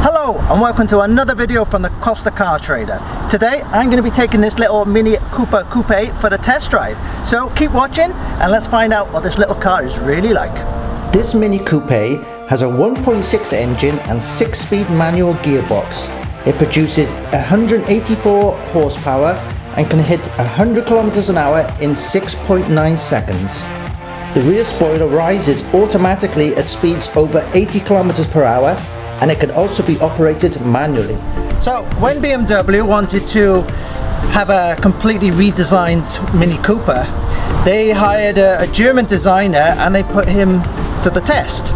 Hello and welcome to another video from the Costa Car Trader. Today I'm going to be taking this little Mini Coupe for the test drive. So keep watching and let's find out what this little car is really like. This Mini Coupe has a 1.6 engine and 6-speed manual gearbox. It produces 184 horsepower and can hit 100 kilometers an hour in 6.9 seconds. The rear spoiler rises automatically at speeds over 80 kilometers per hour, and it can also be operated manually. So when BMW wanted to have a completely redesigned Mini Cooper, they hired a German designer and they put him to the test.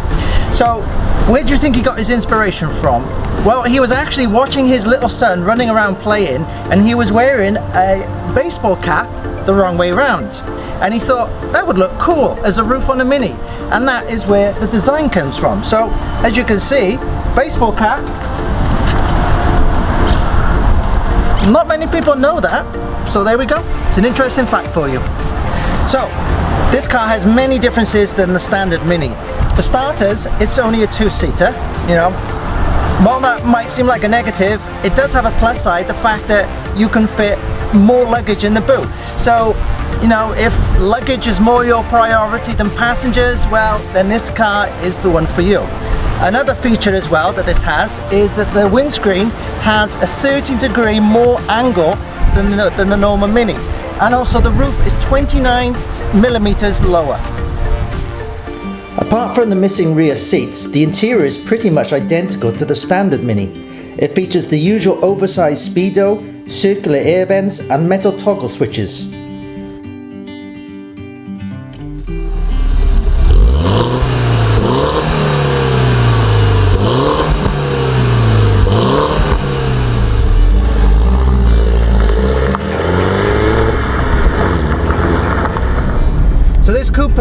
So where do you think he got his inspiration from? Well, he was actually watching his little son running around playing, and he was wearing a baseball cap the wrong way around. And he thought that would look cool as a roof on a Mini, and that is where the design comes from. So as you can see, baseball cap. Not many people know that, so there we go. It's an interesting fact for you. So this car has many differences than the standard Mini. For starters, it's only a two-seater. You know, while that might seem like a negative, it does have a plus side, the fact that you can fit more luggage in the boot. So, you know, if luggage is more your priority than passengers, well, then this car is the one for you. Another feature as well that this has is that the windscreen has a 30-degree more angle than the normal Mini. And also the roof is 29 millimeters lower. Apart from the missing rear seats, the interior is pretty much identical to the standard Mini. It features the usual oversized speedo, circular air vents and metal toggle switches. So this coupe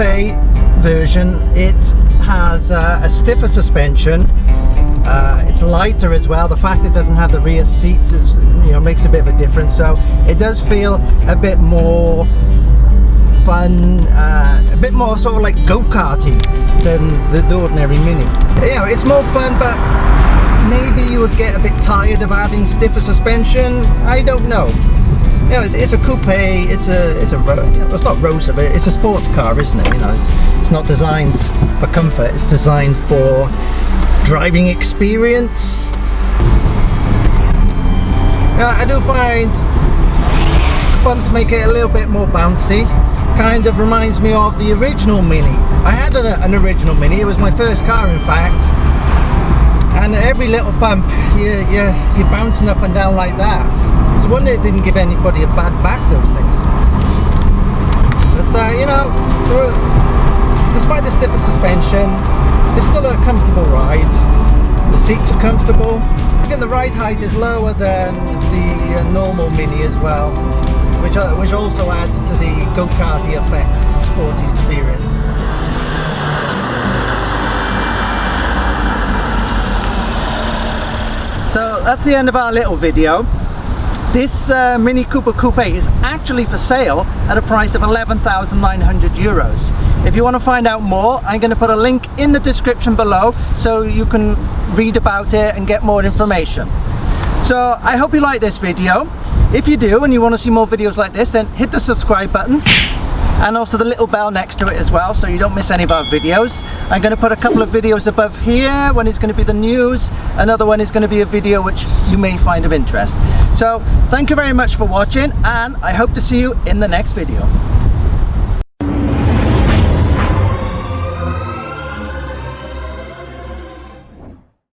version, it has a stiffer suspension. It's lighter as well. The fact it doesn't have the rear seats is, you know, makes a bit of a difference. So it does feel a bit more fun, a bit more sort of like go-karty than the ordinary Mini. You know, it's more fun, but maybe you would get a bit tired of having stiffer suspension. I don't know. You know, it's a coupe. It's not roadster, but it's a sports car, isn't it? You know, it's not designed for comfort. It's designed for driving experience. Now, I do find bumps make it a little bit more bouncy. Kind of reminds me of the original Mini. I had an original Mini. It was my first car, in fact. And every little bump, you're bouncing up and down like that. It's a wonder it didn't give anybody a bad back, those things. But you know, despite the stiffer suspension, it's still a comfortable ride. The seats are comfortable. I think the ride height is lower than the normal Mini as well, which also adds to the go-karty effect, sporty experience. So that's the end of our little video. This Mini Coupe is actually for sale at a price of 11,900 euros. If you want to find out more, I'm going to put a link in the description below so you can read about it and get more information. So I hope you like this video. If you do and you want to see more videos like this, then hit the subscribe button and also the little bell next to it as well, so you don't miss any of our videos. I'm going to put a couple of videos above here. One is going to be the news, another one is going to be a video which you may find of interest. So thank you very much for watching, and I hope to see you in the next video.